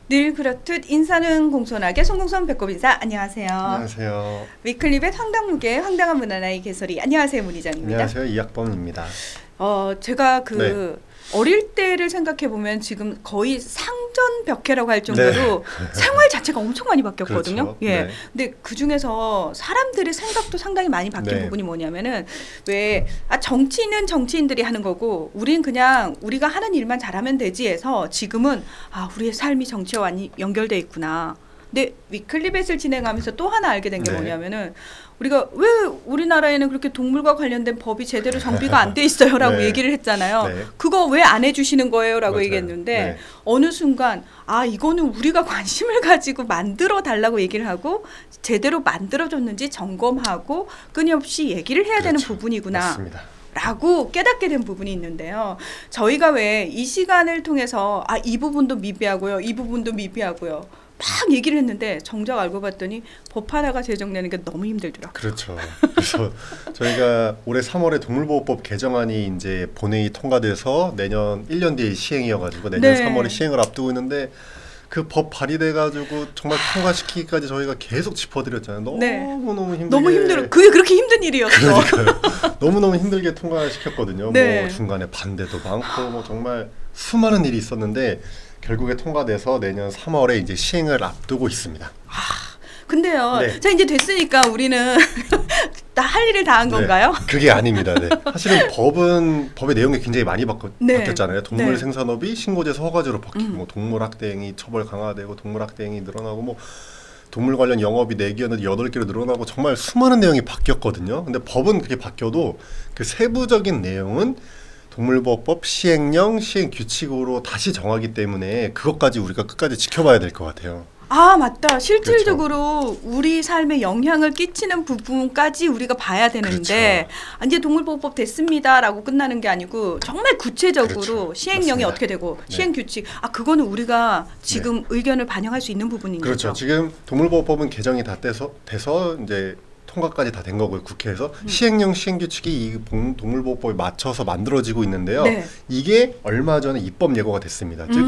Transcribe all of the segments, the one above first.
늘 그렇듯 인사는 공손하게 송공손 배꼽 인사. 안녕하세요. 안녕하세요. 위클리벳 황당무계 황당한 문화나이 개소리. 안녕하세요, 문희장입니다. 안녕하세요, 이학범입니다. 제가 어릴 때를 생각해 보면 지금 거의 상전벽해라고 할 정도로 생활 자체가 엄청 많이 바뀌었거든요. 그렇죠. 예. 네. 근데 그 중에서 사람들의 생각도 상당히 많이 바뀐 부분이 뭐냐면은 정치는 정치인들이 하는 거고 우린 그냥 우리가 하는 일만 잘하면 되지 해서 지금은 우리의 삶이 정치와 연결돼 있구나. 근데 위클리벳을 진행하면서 또 하나 알게 된 게 뭐냐면은 우리가 왜 우리나라에는 그렇게 동물과 관련된 법이 제대로 정비가 안 돼 있어요라고 얘기를 했잖아요. 그거 왜 안 해주시는 거예요라고 맞아요. 얘기했는데 어느 순간 이거는 우리가 관심을 가지고 만들어 달라고 얘기를 하고 제대로 만들어졌는지 점검하고 끊임없이 얘기를 해야 되는 부분이구나. 맞습니다. 라고 깨닫게 된 부분이 있는데요. 저희가 왜 이 시간을 통해서 이 부분도 미비하고요. 이 부분도 미비하고요. 막 얘기를 했는데 정작 알고 봤더니 법 하나가 제정되는 게 너무 힘들더라고요. 그렇죠. 그래서 저희가 올해 3월에 동물보호법 개정안이 이제 본회의 통과돼서 내년 1년 뒤에 시행이어가지고 내년 3월에 시행을 앞두고 있는데 그 법 발의돼가지고 정말 통과시키기까지 저희가 계속 짚어드렸잖아요. 너무 힘들게. 너무 힘들어. 그게 그렇게 힘든 일이었어. 그러니까요. 너무너무 힘들게 통과시켰거든요. 뭐 중간에 반대도 많고 뭐 정말 수많은 일이 있었는데 결국에 통과돼서 내년 3월에 이제 시행을 앞두고 있습니다. 근데요. 자 이제 됐으니까 우리는 다 할 일을 다 한 건가요? 그게 아닙니다. 사실은 법의 내용이 굉장히 많이 바뀌었잖아요. 동물 생산업이 신고제에서 허가제로 바뀌고 뭐 동물학대행위 처벌 강화되고 동물학대행위 늘어나고 뭐 동물 관련 영업이 4개였는데 8개로 늘어나고 정말 수많은 내용이 바뀌었거든요. 근데 법은 그렇게 바뀌어도 그 세부적인 내용은 동물보호법 시행령, 시행규칙으로 다시 정하기 때문에 그것까지 우리가 끝까지 지켜봐야 될 것 같아요. 맞다. 실질적으로 우리 삶에 영향을 끼치는 부분까지 우리가 봐야 되는데 이제 동물보호법 됐습니다라고 끝나는 게 아니고 정말 구체적으로 시행령이 맞습니다. 어떻게 되고 시행규칙 그거는 우리가 지금 의견을 반영할 수 있는 부분인 거죠. 그렇죠. 지금 동물보호법은 개정이 다 돼서 이제 통과까지 다 된 거고요. 국회에서 시행령 시행규칙이 이 동물보호법에 맞춰서 만들어지고 있는데요. 이게 얼마 전에 입법 예고가 됐습니다. 즉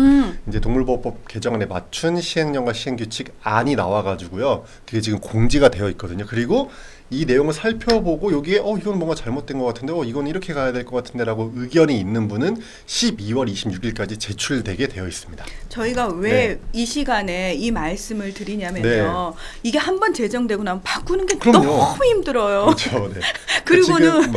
이제 동물보호법 개정안에 맞춘 시행령과 시행규칙 안이 나와가지고요. 그게 지금 공지가 되어 있거든요. 그리고 이 내용을 살펴보고 여기에 이건 뭔가 잘못된 것 같은데 이건 이렇게 가야 될 것 같은데 라고 의견이 있는 분은 12월 26일까지 제출되게 되어 있습니다. 저희가 왜 이 시간에 이 말씀을 드리냐면요. 이게 한번 제정되고 나면 바꾸는 게 너무 힘들어요. 그렇죠. 그리고는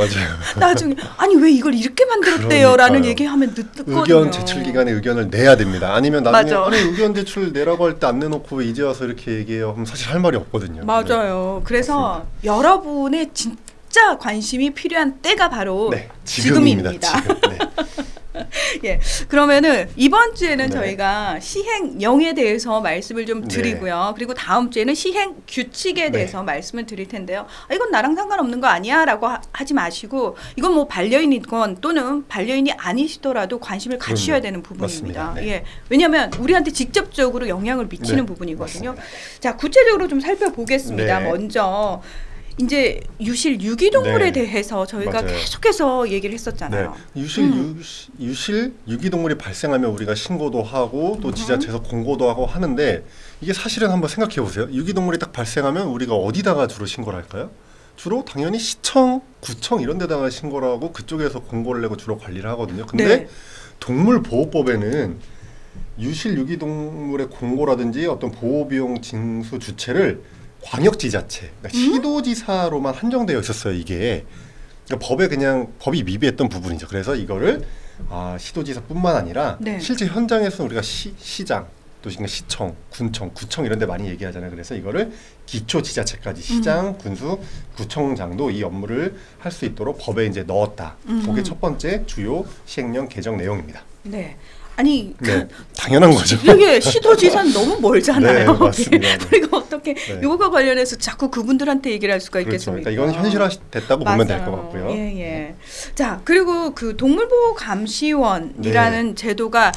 나중에 왜 이걸 이렇게 만들었대요 라는 얘기하면 늦거든요. 의견 제출 기간에 의견을 내야 됩니다. 아니면 나중에 의견 제출 내라고 할 때 안 내놓고 왜 이제 와서 이렇게 얘기해요 하면 사실 할 말이 없거든요. 맞아요. 그래서 여러분의 진짜 관심이 필요한 때가 바로 지금입니다. 그러면은 이번 주에는 저희가 시행령에 대해서 말씀을 좀 드리고요. 그리고 다음 주에는 시행 규칙에 대해서 말씀을 드릴 텐데요. 이건 나랑 상관없는 거 아니야 라고 하지 마시고 이건 뭐 반려인이건 또는 반려인이 아니시더라도 관심을 가지셔야 되는 부분입니다. 왜냐하면 우리한테 직접적으로 영향을 미치는 부분이거든요. 자, 구체적으로 좀 살펴보겠습니다. 먼저 이제 유실 유기동물에 대해서 저희가 계속해서 얘기를 했었잖아요. 유실 유기동물이 발생하면 우리가 신고도 하고 또 지자체에서 공고도 하고 하는데 이게 사실은 한번 생각해 보세요. 유기동물이 딱 발생하면 우리가 어디다가 주로 신고를 할까요? 주로 당연히 시청, 구청 이런 데다가 신고를 하고 그쪽에서 공고를 내고 주로 관리를 하거든요. 근데 동물보호법에는 유실 유기동물의 공고라든지 어떤 보호비용 징수 주체를 광역지자체, 그러니까 시도지사로만 한정되어 있었어요. 이게 그러니까 법이 미비했던 부분이죠. 그래서 이거를 시도지사뿐만 아니라 실제 현장에서는 우리가 시장, 또 시청, 군청, 구청 이런 데 많이 얘기하잖아요. 그래서 이거를 기초지자체까지 시장, 군수, 구청장도 이 업무를 할 수 있도록 법에 이제 넣었다. 그게 첫 번째 주요 시행령 개정 내용입니다. 당연한 거죠. 이게 시도지사는 너무 멀잖아요. 맞습니다. 우리가 어떻게 이거와 관련해서 자꾸 그분들한테 얘기를 할 수가 있겠습니까? 그러니까 이건 현실화됐다고 보면 될 것 같고요. 자, 그리고 그 동물보호감시원이라는 제도가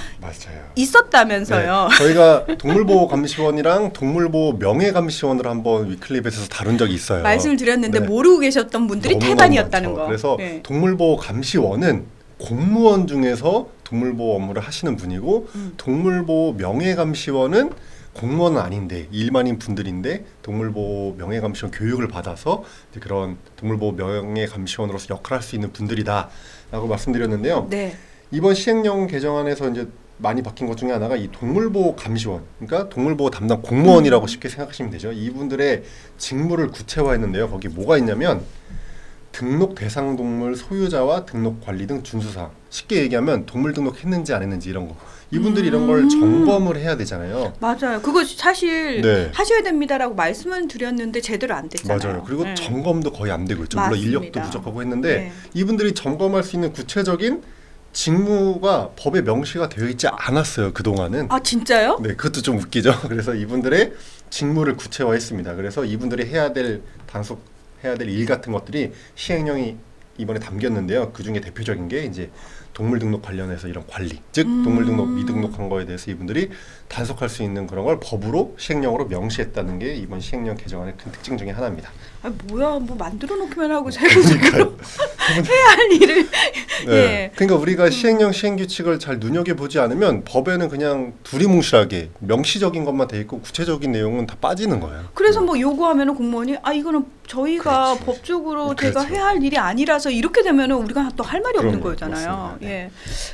있었다면서요. 저희가 동물보호감시원이랑 동물보호명예감시원을 한번 위클리벳에서 다룬 적이 있어요. 말씀을 드렸는데 모르고 계셨던 분들이 태반이었다는 거. 그래서 동물보호감시원은 공무원 중에서 동물보호 업무를 하시는 분이고 동물보호 명예감시원은 공무원은 아닌데 일반인 분들인데 동물보호 명예감시원 교육을 받아서 이제 그런 동물보호 명예감시원으로서 역할을 할 수 있는 분들이다라고 말씀드렸는데요. 네. 이번 시행령 개정안에서 이제 많이 바뀐 것 중에 하나가 이 동물보호 감시원, 그러니까 동물보호 담당 공무원이라고 쉽게 생각하시면 되죠. 이분들의 직무를 구체화했는데요. 거기 뭐가 있냐면 등록 대상 동물 소유자와 등록 관리 등 준수사항. 쉽게 얘기하면 동물 등록했는지 안 했는지 이런 거. 이분들이 이런 걸 점검을 해야 되잖아요. 맞아요. 그거 사실 네. 하셔야 됩니다라고 말씀은 드렸는데 제대로 안 됐잖아요. 맞아요. 그리고 네. 점검도 거의 안 되고 있죠. 물론 맞습니다. 인력도 부족하고 했는데 네. 이분들이 점검할 수 있는 구체적인 직무가 법에 명시가 되어 있지 않았어요. 그동안은. 아 진짜요? 네, 그것도 좀 웃기죠. 그래서 이분들의 직무를 구체화했습니다. 그래서 이분들이 해야 될 일 같은 것들이 시행령이 이번에 담겼는데요. 그 중에 대표적인 게 이제 동물 등록 관련해서 이런 관리, 즉 동물 등록 미등록한 거에 대해서 이분들이 단속할 수 있는 그런 걸 법으로 시행령으로 명시했다는 게 이번 시행령 개정안의 큰 특징 중에 하나입니다. 아 뭐야, 뭐 만들어 놓기만 하고 세부적으로 해야 할 일을. 네. 예. 그러니까 우리가 시행령 시행규칙을 잘 눈여겨보지 않으면 법에는 그냥 두리뭉실하게 명시적인 것만 돼 있고 구체적인 내용은 다 빠지는 거예요. 그래서 뭐 요구하면은 공무원이 아 이거는 저희가 그렇지. 법적으로 제가 그렇죠. 해야 할 일이 아니라서 이렇게 되면은 우리가 또 할 말이 없는 그럼요. 거잖아요. 맞습니다. 네. 예.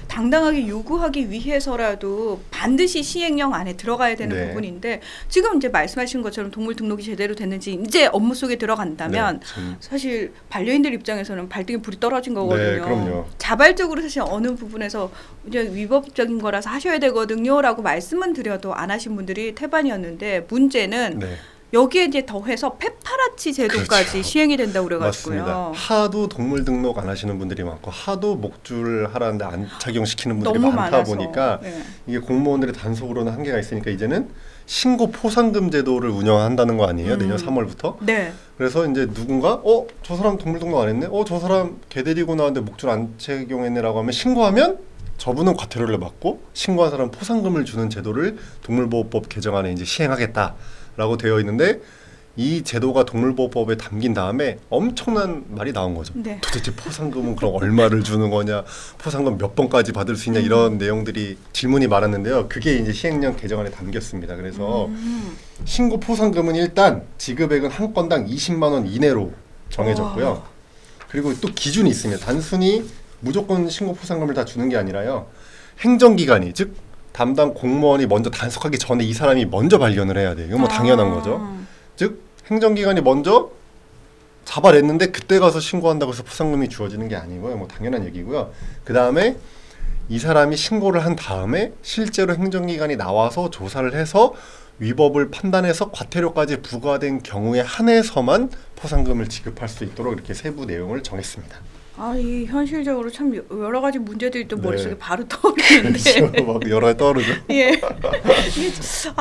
당당하게 요구하기 위해서라도 반드시 시행령 안에 들어가야 되는 네. 부분인데 지금 이제 말씀하신 것처럼 동물 등록이 제대로 됐는지 이제 업무 속에 들어간다면 네, 사실 반려인들 입장에서는 발등에 불이 떨어진 거거든요. 네, 그럼요. 자발적으로 사실 어느 부분에서 이제 위법적인 거라서 하셔야 되거든요라고 말씀은 드려도 안 하신 분들이 태반이었는데 문제는 네. 여기에 이제 더해서 페파라치 제도까지 그렇죠. 시행이 된다고 맞습니다. 그래가지고요. 하도 동물 등록 안 하시는 분들이 많고 하도 목줄 하라는데 안 착용시키는 분들이 너무 많다 많아서. 보니까 네. 이게 공무원들의 단속으로는 한계가 있으니까 이제는 신고 포상금 제도를 운영한다는 거 아니에요? 내년 3월부터. 네. 그래서 이제 누군가 저 사람 동물 등록 안 했네? 저 사람 개 데리고 나왔는데 목줄 안 착용했네라고 하면 신고하면 저분은 과태료를 받고 신고한 사람 포상금을 주는 제도를 동물보호법 개정안에 이제 시행하겠다라고 되어 있는데 이 제도가 동물보호법에 담긴 다음에 엄청난 말이 나온 거죠. 네. 도대체 포상금은 그럼 얼마를 주는 거냐, 포상금 몇 번까지 받을 수 있냐 이런 내용들이 질문이 많았는데요. 그게 이제 시행령 개정안에 담겼습니다. 그래서 신고 포상금은 일단 지급액은 한 건당 20만 원 이내로 정해졌고요. 그리고 또 기준이 있습니다. 단순히 무조건 신고 포상금을 다 주는 게 아니라요. 행정기관이 즉 담당 공무원이 먼저 단속하기 전에 이 사람이 먼저 발견을 해야 돼요. 이건 뭐 당연한 거죠. 즉 행정기관이 먼저 잡아냈는데 그때 가서 신고한다고 해서 포상금이 주어지는 게 아니고요. 뭐 당연한 얘기고요. 그 다음에 이 사람이 신고를 한 다음에 실제로 행정기관이 나와서 조사를 해서 위법을 판단해서 과태료까지 부과된 경우에 한해서만 포상금을 지급할 수 있도록 이렇게 세부 내용을 정했습니다. 아, 이 현실적으로 참 여러 가지 문제들이 또 네. 머릿속에 바로 떠오르는데. 그렇죠. 막 여러 가지 떠오르죠. 예.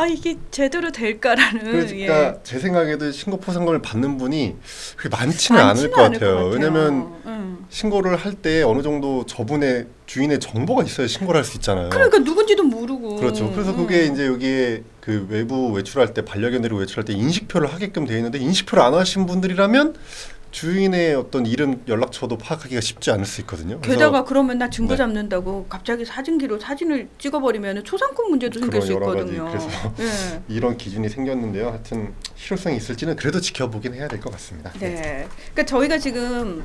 이게 제대로 될까라는. 그러니까 예. 제 생각에도 신고 포상금을 받는 분이 그렇게 많지는 않을 많지는 것 않을 같아요. 것 같아요. 왜냐면 신고를 할 때 어느 정도 저분의 주인의 정보가 있어야 신고를 할 수 있잖아요. 그러니까 누군지도 모르고. 그렇죠. 그래서 그게 이제 여기에 그 외부 외출할 때 반려견 데리고 외출할 때 인식표를 하게끔 되어 있는데 인식표를 안 하신 분들이라면 주인의 어떤 이름 연락처도 파악하기가 쉽지 않을 수 있거든요. 게다가 그러면 나 증거 네. 잡는다고 갑자기 사진기로 사진을 찍어버리면 초상권 문제도 생길 수 그런 여러 가지, 있거든요. 그래서 예. 이런 기준이 생겼는데요. 하여튼 실효성이 있을지는 그래도 지켜보긴 해야 될 것 같습니다. 네. 그러니까 저희가 지금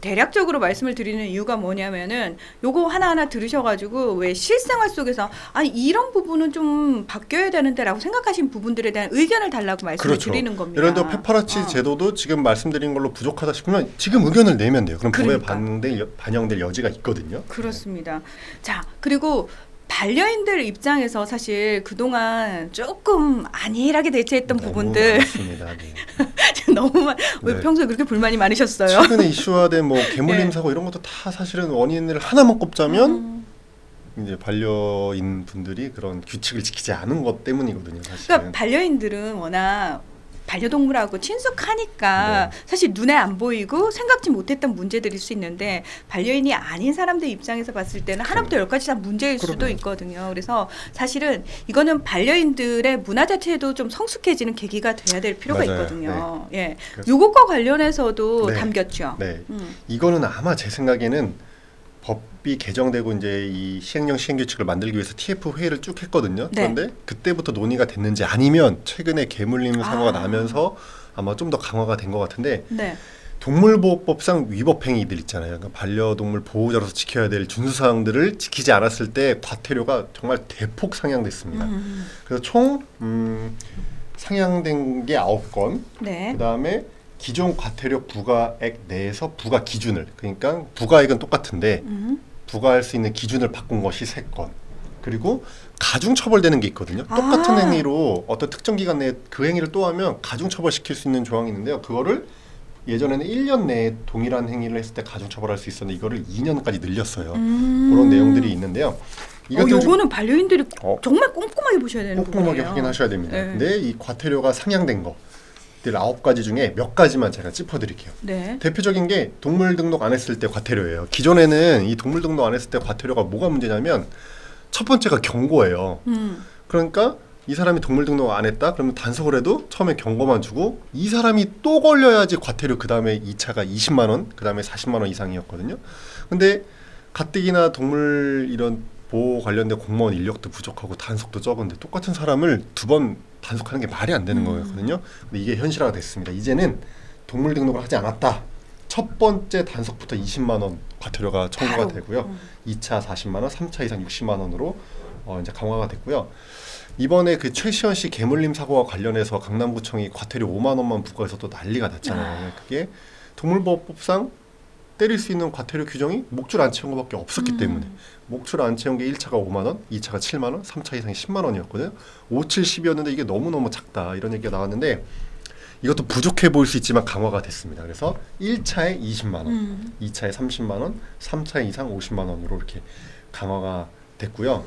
대략적으로 말씀을 드리는 이유가 뭐냐면은 요거 하나하나 들으셔가지고 왜 실생활 속에서 이런 부분은 좀 바뀌어야 되는데라고 생각하신 부분들에 대한 의견을 달라고 말씀을 그렇죠. 드리는 겁니다. 예를 들어 페파라치 제도도 지금 말씀드린 걸로 부족하다 싶으면 지금 의견을 내면 돼요. 그럼 법에 그러니까. 반영될 여지가 있거든요. 그렇습니다. 자, 그리고 반려인들 입장에서 사실 그동안 조금 안일하게 대처했던 부분들 많습니다. 네. 너무 왜 네. 평소에 그렇게 불만이 많으셨어요? 최근에 이슈화된 뭐 개물림 네. 사고 이런 것도 다 사실은 원인을 하나만 꼽자면 이제 반려인 분들이 그런 규칙을 지키지 않은 것 때문이거든요. 사실은. 그러니까 반려인들은 워낙 반려동물하고 친숙하니까 네. 사실 눈에 안 보이고 생각지 못했던 문제들일 수 있는데 반려인이 아닌 사람들 입장에서 봤을 때는 하나부터 열까지 다 문제일 수도 그럼요. 있거든요. 그래서 사실은 이거는 반려인들의 문화 자체도 좀 성숙해지는 계기가 돼야 될 필요가 맞아요. 있거든요. 예, 그래서- 요것과 관련해서도 네. 담겼죠. 네. 이거는 아마 제 생각에는 법이 법이 개정되고 이제 이 시행령 시행규칙을 만들기 위해서 TF 회의를 쭉 했거든요. 네. 그런데 그때부터 논의가 됐는지 아니면 최근에 개물림 사고가 나면서 아마 좀 더 강화가 된 것 같은데 네. 동물보호법상 위법 행위들 있잖아요. 그러니까 반려동물 보호자로서 지켜야 될 준수사항들을 지키지 않았을 때 과태료가 정말 대폭 상향됐습니다. 그래서 총 상향된 게 9건. 네. 그다음에 기존 과태료 부과액 내에서 부과 기준을, 그러니까 부과액은 똑같은데 부과할 수 있는 기준을 바꾼 것이 3건. 그리고 가중 처벌되는 게 있거든요. 똑같은 행위로 어떤 특정 기간 내에 그 행위를 또 하면 가중 처벌시킬 수 있는 조항이 있는데요. 그거를 예전에는 1년 내에 동일한 행위를 했을 때 가중 처벌할 수 있었는데 이거를 2년까지 늘렸어요. 그런 내용들이 있는데요. 요거는 반려인들이 정말 꼼꼼하게 보셔야 되는 거예요. 꼼꼼하게 확인하셔야 됩니다. 네. 근데 이 과태료가 상향된 것들 9가지 중에 몇 가지만 제가 짚어드릴게요. 네. 대표적인 게 동물 등록 안 했을 때 과태료예요. 기존에는 이 동물 등록 안 했을 때 과태료가 뭐가 문제냐면 첫 번째가 경고예요. 그러니까 이 사람이 동물 등록 안 했다? 그러면 단속을 해도 처음에 경고만 주고 이 사람이 또 걸려야지 과태료 그 다음에 2차가 20만 원, 그 다음에 40만 원 이상이었거든요. 근데 가뜩이나 동물 이런 보호 관련된 공무원 인력도 부족하고 단속도 적은데 똑같은 사람을 2번 단속하는 게 말이 안 되는 거였거든요. 근데 이게 현실화가 됐습니다. 이제는 동물 등록을 하지 않았다. 첫 번째 단속부터 20만 원 과태료가 청구가 되고요. 2차 40만 원, 3차 이상 60만 원으로 이제 강화가 됐고요. 이번에 그 최시현 씨 개물림 사고와 관련해서 강남구청이 과태료 5만 원만 부과해서 또 난리가 났잖아요. 그게 동물보호법상 때릴 수 있는 과태료 규정이 목줄 안 채운 것밖에 없었기 때문에 목줄 안 채운 게 1차가 5만 원, 2차가 7만 원, 3차 이상이 10만 원이었거든요. 5, 7, 10이었는데 이게 너무너무 작다 이런 얘기가 나왔는데 이것도 부족해 보일 수 있지만 강화가 됐습니다. 그래서 1차에 20만 원, 2차에 30만 원, 3차 이상 50만 원으로 이렇게 강화가 됐고요.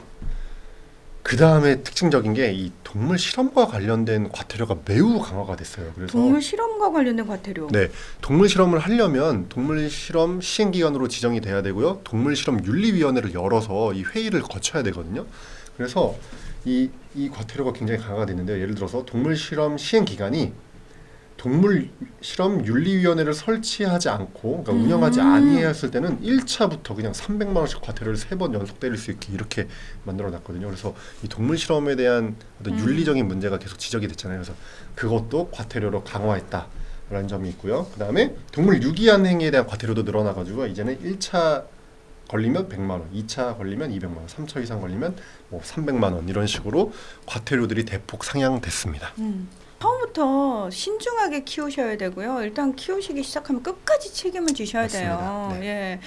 그 다음에 특징적인 게 이 동물 실험과 관련된 과태료가 매우 강화가 됐어요. 그래서 동물 실험과 관련된 과태료. 네, 동물 실험을 하려면 동물 실험 시행기관으로 지정이 돼야 되고요. 동물 실험 윤리위원회를 열어서 이 회의를 거쳐야 되거든요. 그래서 이 과태료가 굉장히 강화가 됐는데요. 예를 들어서 동물 실험 시행기관이 동물 실험 윤리위원회를 설치하지 않고 그러니까 운영하지 아니했을 때는 1차부터 그냥 300만 원씩 과태료를 3번 연속 때릴 수 있게 이렇게 만들어놨거든요. 그래서 이 동물 실험에 대한 어떤 윤리적인 문제가 계속 지적이 됐잖아요. 그래서 그것도 과태료로 강화했다라는 점이 있고요. 그 다음에 동물 유기한 행위에 대한 과태료도 늘어나가지고 이제는 1차 걸리면 100만 원, 2차 걸리면 200만 원, 3차 이상 걸리면 뭐 300만 원 이런 식으로 과태료들이 대폭 상향됐습니다. 처음부터 신중하게 키우셔야 되고요. 일단 키우시기 시작하면 끝까지 책임을 지셔야 맞습니다. 돼요. 네. 예.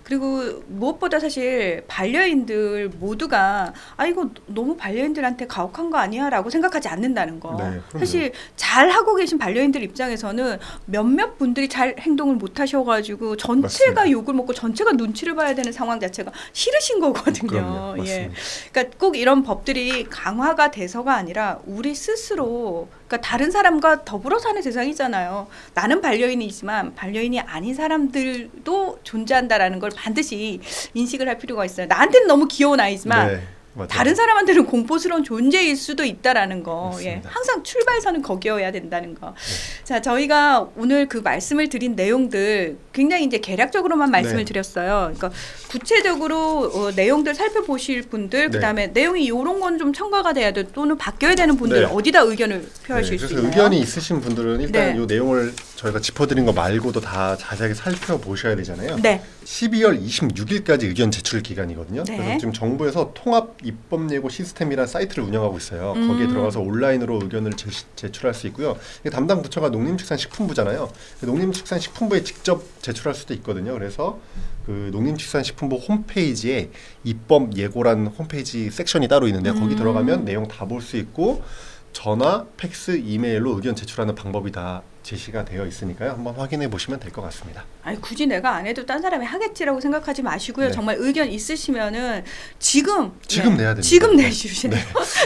그리고 무엇보다 사실 반려인들 모두가 이거 너무 반려인들한테 가혹한 거 아니야라고 생각하지 않는다는 거. 네, 그럼요. 사실 잘 하고 계신 반려인들 입장에서는 몇몇 분들이 잘 행동을 못 하셔가지고 전체가 맞습니다. 욕을 먹고 전체가 눈치를 봐야 되는 상황 자체가 싫으신 거거든요. 그럼요. 예. 맞습니다. 그러니까 꼭 이런 법들이 강화가 돼서가 아니라 우리 스스로 그러니까 다른 사람과 더불어 사는 세상이잖아요. 나는 반려인이지만 반려인이 아닌 사람들도 존재한다라는 걸 반드시 인식을 할 필요가 있어요. 나한테는 너무 귀여운 아이지만 네, 맞아요. 다른 사람한테는 공포스러운 존재일 수도 있다라는 거. 예. 맞습니다. 항상 출발선은 거기여야 된다는 거. 자, 저희가 오늘 그 말씀을 드린 내용들 굉장히 이제 개략적으로만 말씀을 네. 드렸어요. 그러니까 구체적으로 내용들 살펴보실 분들, 네. 그다음에 내용이 이런 건 좀 첨가가 돼야 돼 또는 바뀌어야 되는 분들 네. 어디다 의견을 표하실 수 그래서 있나요? 의견이 있으신 분들은 일단 네. 이 내용을 저희가 짚어드린 거 말고도 다 자세하게 살펴보셔야 되잖아요. 네. 12월 26일까지 의견 제출 기간이거든요. 네. 그래서 지금 정부에서 통합 입법 예고 시스템이라는 사이트를 운영하고 있어요. 거기에 들어가서 온라인으로 의견을 제출할 수 있고요. 담당 부처가 농림축산식품부잖아요. 농림축산식품부에 직접 제출할 수도 있거든요. 그래서 그 농림축산식품부 홈페이지에 입법 예고란 홈페이지 섹션이 따로 있는데 거기 들어가면 내용 다 볼 수 있고 전화, 팩스, 이메일로 의견 제출하는 방법이 다 제시가 되어 있으니까요. 한번 확인해 보시면 될 것 같습니다. 아니 굳이 내가 안 해도 딴 사람이 하겠지라고 생각하지 마시고요. 네. 정말 의견 있으시면은 지금 내야 됩니다. 지금 네.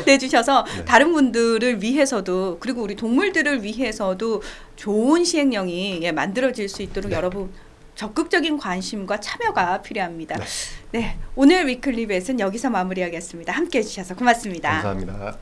내주셔서 네. 다른 분들을 위해서도 그리고 우리 동물들을 위해서도 좋은 시행령이 만들어질 수 있도록 네. 여러분 적극적인 관심과 참여가 필요합니다. 네. 네, 오늘 위클리 벳은 여기서 마무리하겠습니다. 함께해 주셔서 고맙습니다. 감사합니다.